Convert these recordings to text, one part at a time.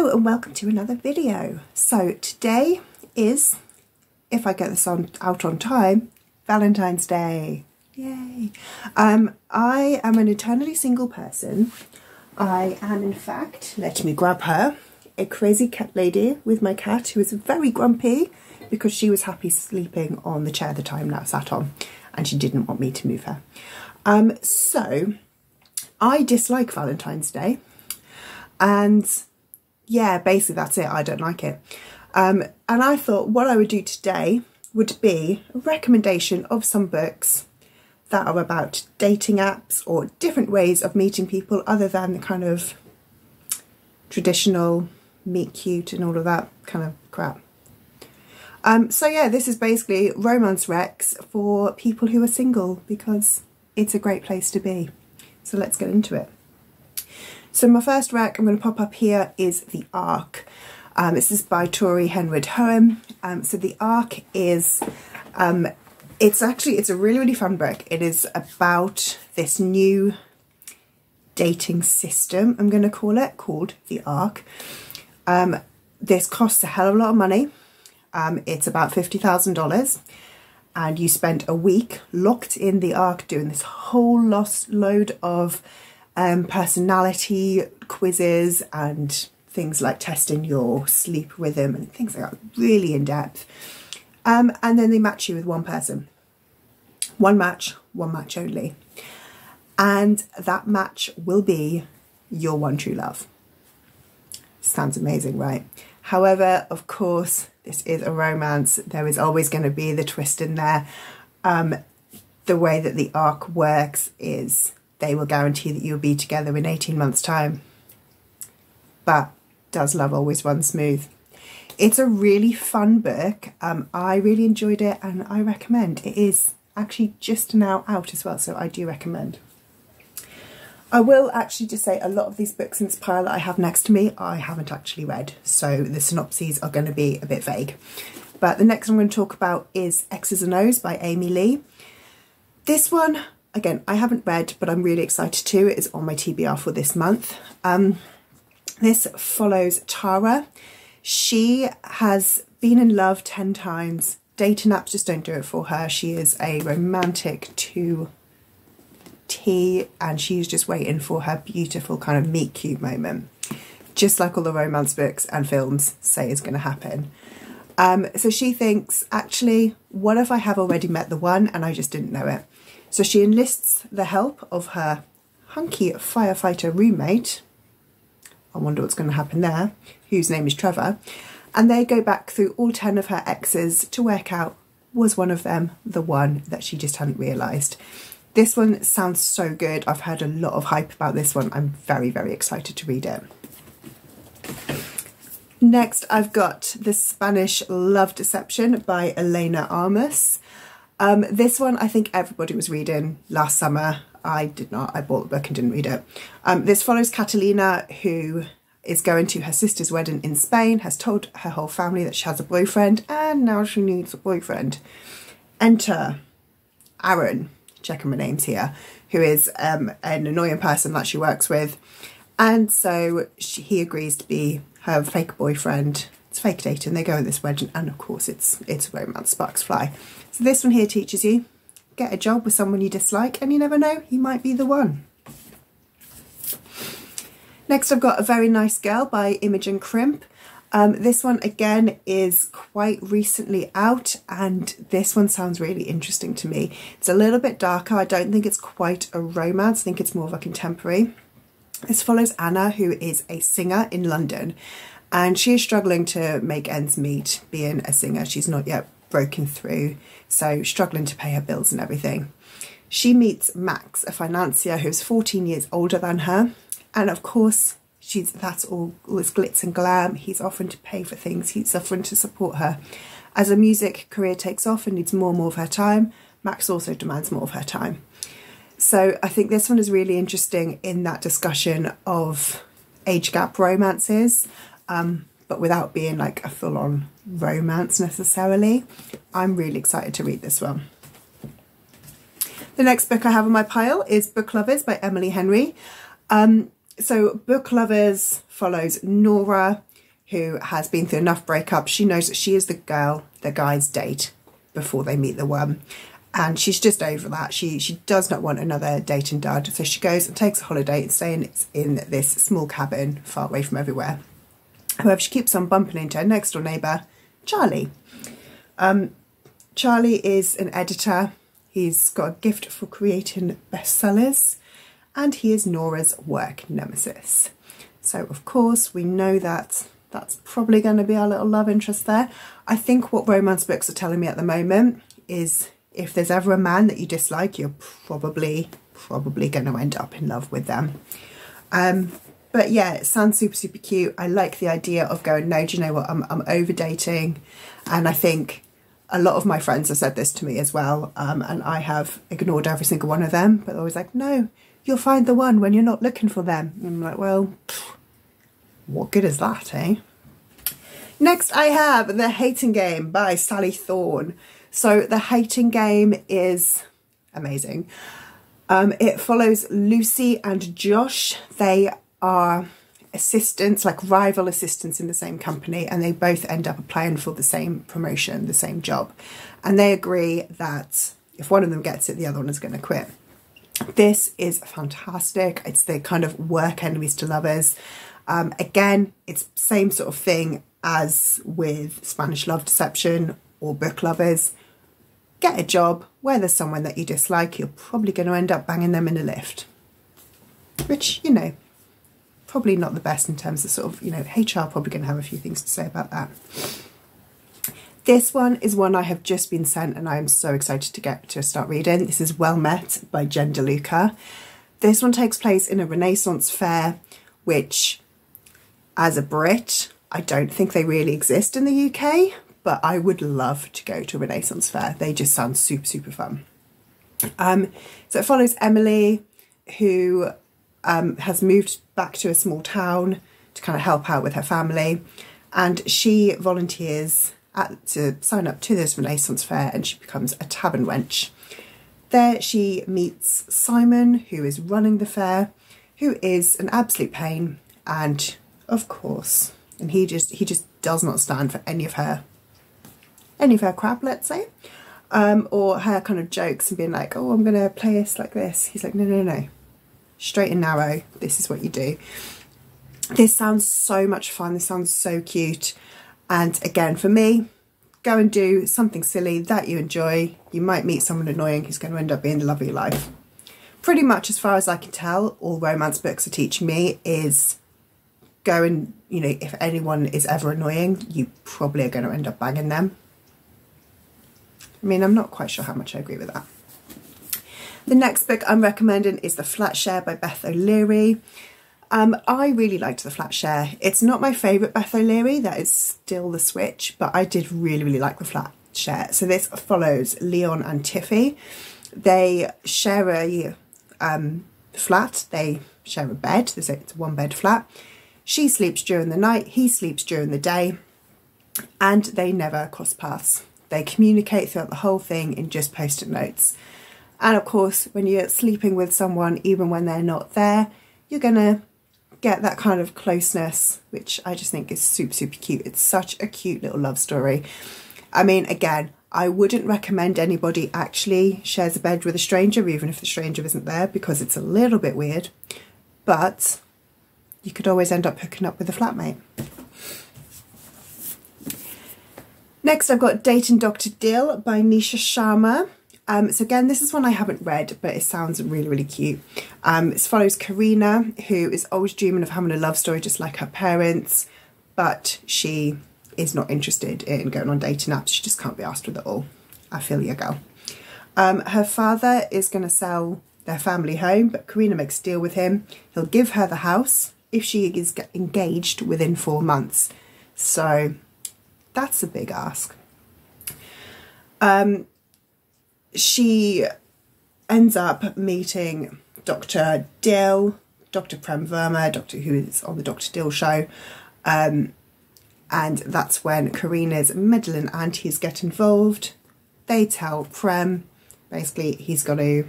Hello and welcome to another video. So today is, if I get this out on time, Valentine's Day. Yay! I am an eternally single person. I am in fact, let me grab her, a crazy cat lady with my cat who is very grumpy because she was happy sleeping on the chair that I'm now sat on and she didn't want me to move her. So I dislike Valentine's Day, and yeah, basically that's it. I don't like it. And I thought what I would do today would be a recommendation of some books that are about dating apps or different ways of meeting people other than the kind of traditional meet cute and all of that kind of crap. So yeah, this is basically romance recs for people who are single because it's a great place to be. So let's get into it. So my first rec I'm going to pop up here is The Ark. This is by Tori Henwood Hoem. So The Ark is, it's a really fun book. It is about this new dating system, I'm going to call it, called The Ark. This costs a hell of a lot of money. It's about $50,000 and you spend a week locked in the Ark doing this whole load of personality quizzes and things like testing your sleep rhythm and things like that, really in depth. And then they match you with one person. One match only. And that match will be your one true love. Sounds amazing, right? However, of course, this is a romance. There is always going to be the twist in there. The way that the Ark works is they will guarantee that you'll be together in 18 months' time. But does love always run smooth? It's a really fun book. I really enjoyed it and I recommend. It is actually just now out as well, so I do recommend. I will actually just say a lot of these books in this pile that I have next to me I haven't actually read, so the synopses are going to be a bit vague. But the next I'm going to talk about is X's and O's by Amy Lee. This one, again, I haven't read, but I'm really excited to. It is on my TBR for this month. This follows Tara. She has been in love 10 times. Dating apps just don't do it for her. She is a romantic to T and she's just waiting for her beautiful kind of meet cute moment. Just like all the romance books and films say is going to happen. So she thinks, actually, what if I have already met the one and I just didn't know it? So she enlists the help of her hunky firefighter roommate. I wonder what's going to happen there, whose name is Trevor. And they go back through all 10 of her exes to work out, was one of them the one that she just hadn't realised. This one sounds so good. I've heard a lot of hype about this one. I'm very excited to read it. Next, I've got The Spanish Love Deception by Elena Armas. This one I think everybody was reading last summer. I did not. I bought the book and didn't read it. This follows Catalina, who is going to her sister's wedding in Spain, has told her whole family that she has a boyfriend and now she needs a boyfriend. Enter Aaron, checking my names here, who is an annoying person that she works with. And so he agrees to be her fake boyfriend. It's fake dating. They go to this wedding and of course it's romance, sparks fly. So this one here teaches you, get a job with someone you dislike and you never know, he might be the one. Next I've got A Very Nice Girl by Imogen Crimp. This one again is quite recently out and this one sounds really interesting to me. It's a little bit darker. I don't think it's quite a romance. I think it's more of a contemporary. This follows Anna, who is a singer in London and she is struggling to make ends meet being a singer. She's not yet broken through, so struggling to pay her bills and everything. She meets Max, a financier who's 14 years older than her, and of course that's all this glitz and glam. He's offering to pay for things, he's offering to support her. As her music career takes off and needs more and more of her time, Max also demands more of her time. So I think this one is really interesting in that discussion of age gap romances, but without being like a full-on romance necessarily. I'm really excited to read this one. The next book I have on my pile is Book Lovers by Emily Henry. So Book Lovers follows Nora, who has been through enough breakups. She knows that she is the girl the guys date before they meet the one. And she's just over that. She does not want another dating dud. So she goes and takes a holiday and stays in this small cabin far away from everywhere. However, she keeps on bumping into her next door neighbour, Charlie. Charlie is an editor. He's got a gift for creating bestsellers. And he is Nora's work nemesis. So, of course, we know that that's probably going to be our little love interest there. I think what romance books are telling me at the moment is if there's ever a man that you dislike, you're probably going to end up in love with them. But yeah, it sounds super, super cute. I like the idea of going, no, do you know what, I'm over dating. And I think a lot of my friends have said this to me as well. And I have ignored every single one of them. But they're always like, no, you'll find the one when you're not looking for them. And I'm like, well, what good is that, eh? Next I have The Hating Game by Sally Thorne. So The Hating Game is amazing. It follows Lucy and Josh. They are assistants, like rival assistants in the same company, and they both end up applying for the same promotion, the same job. And they agree that if one of them gets it, the other one is going to quit. This is fantastic. It's the kind of work enemies to lovers. Again, it's same sort of thing as with Spanish Love Deception or Book Lovers. Get a job where there's someone that you dislike. You're probably going to end up banging them in a lift. Which, you know, probably not the best in terms of sort of, you know, HR probably going to have a few things to say about that. This one is one I have just been sent and I am so excited to get to start reading. This is Well Met by Jen DeLuca. This one takes place in a Renaissance fair, which as a Brit, I don't think they really exist in the UK, but I would love to go to a Renaissance fair. They just sound super, super fun. So it follows Emily, who has moved back to a small town to kind of help out with her family. And she volunteers to sign up to this Renaissance fair and she becomes a tavern wench. There she meets Simon, who is running the fair, who is an absolute pain. And of course, and he just does not stand for any of her crap, let's say, or her kind of jokes and being like, oh, I'm gonna play this like this. He's like, no, no, no, straight and narrow. This is what you do. This sounds so much fun. This sounds so cute. And again, for me, go and do something silly that you enjoy. You might meet someone annoying who's going to end up being the love of your life. Pretty much as far as I can tell, all romance books are teaching me is go and, you know, if anyone is ever annoying, you probably are going to end up banging them. I mean, I'm not quite sure how much I agree with that. The next book I'm recommending is The Flat Share by Beth O'Leary. I really liked The Flat Share. It's not my favourite Beth O'Leary, that is still the switch, but I did really, really like The Flat Share. So this follows Leon and Tiffy. They share a flat, they share a bed, it's a one bed flat. She sleeps during the night, he sleeps during the day, and they never cross paths. They communicate throughout the whole thing in just post-it notes. And of course, when you're sleeping with someone, even when they're not there, you're gonna get that kind of closeness, which I just think is super, super cute. It's such a cute little love story. I mean, again, I wouldn't recommend anybody actually shares a bed with a stranger, even if the stranger isn't there, because it's a little bit weird. But you could always end up hooking up with a flatmate. Next, I've got Dating Dr. Dill by Nisha Sharma. So again, this is one I haven't read, but it sounds really, really cute. It follows Karina, who is always dreaming of having a love story just like her parents, but she is not interested in going on dating apps. She just can't be asked with it all. I feel your girl. Her father is going to sell their family home, but Karina makes a deal with him. He'll give her the house if she is engaged within 4 months. So that's a big ask. She ends up meeting Dr. Dill, Dr. Prem Verma, who is on the Dr. Dill show. And that's when Karina's meddling aunties get involved. They tell Prem, basically, he's got to,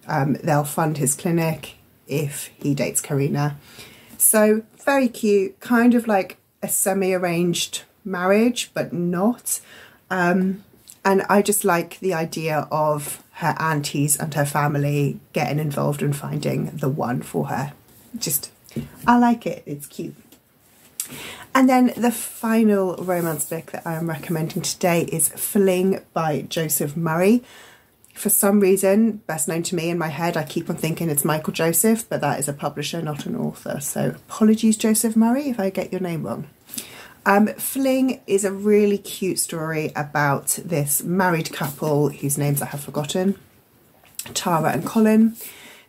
they'll fund his clinic if he dates Karina. So very cute, kind of like a semi-arranged marriage, but not. And I just like the idea of her aunties and her family getting involved and finding the one for her. Just, I like it, it's cute. And then the final romance book that I am recommending today is Fling by Joseph Murray. For some reason, best known to me in my head, I keep on thinking it's Michael Joseph, but that is a publisher, not an author. So apologies, Joseph Murray, if I get your name wrong. Fling is a really cute story about this married couple whose names I have forgotten, Tara and Colin.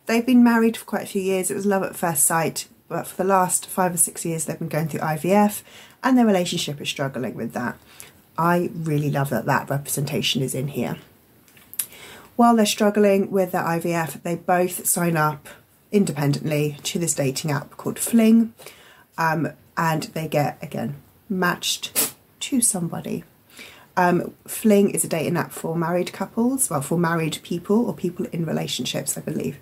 They've been married for quite a few years. It was love at first sight, but for the last 5 or 6 years they've been going through IVF and their relationship is struggling with that. I really love that that representation is in here. While they're struggling with their IVF, they both sign up independently to this dating app called Fling, and they get, again, matched to somebody. Fling is a dating app for married couples, well, for married people or people in relationships, I believe.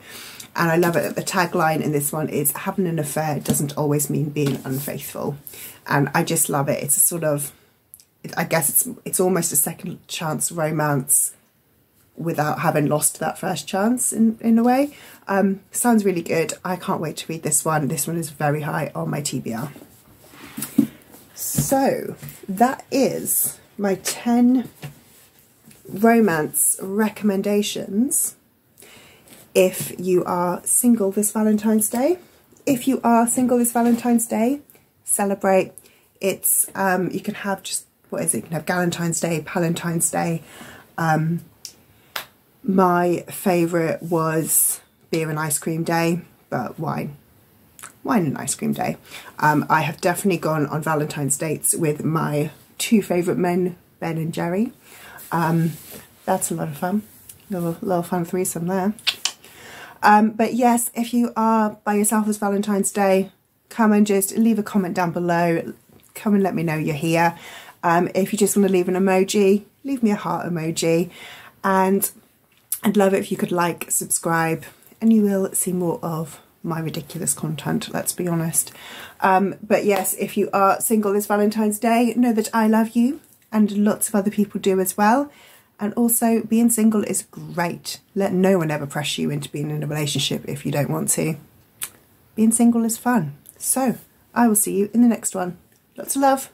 And I love it that the tagline in this one is having an affair doesn't always mean being unfaithful. And I just love it. It's a sort of, I guess it's almost a second chance romance without having lost that first chance in a way. Sounds really good. I can't wait to read this one. This one is very high on my TBR. So that is my 10 romance recommendations if you are single this Valentine's Day. If you are single this Valentine's Day, celebrate. It's you can have just, what is it, you can have Galentine's Day, Palentine's Day. My favourite was beer and ice cream day, but wine and ice cream day. I have definitely gone on Valentine's dates with my 2 favourite men, Ben and Jerry. That's a lot of fun. Little fun threesome there. But yes, if you are by yourself this Valentine's Day, come and just leave a comment down below. Come and let me know you're here. If you just want to leave an emoji, leave me a heart emoji. And I'd love it if you could like, subscribe, and you will see more of my ridiculous content, let's be honest. But yes, if you are single this Valentine's Day, know that I love you and lots of other people do as well. And also, being single is great. Let no one ever pressure you into being in a relationship if you don't want to. Being single is fun. So, I will see you in the next one. Lots of love.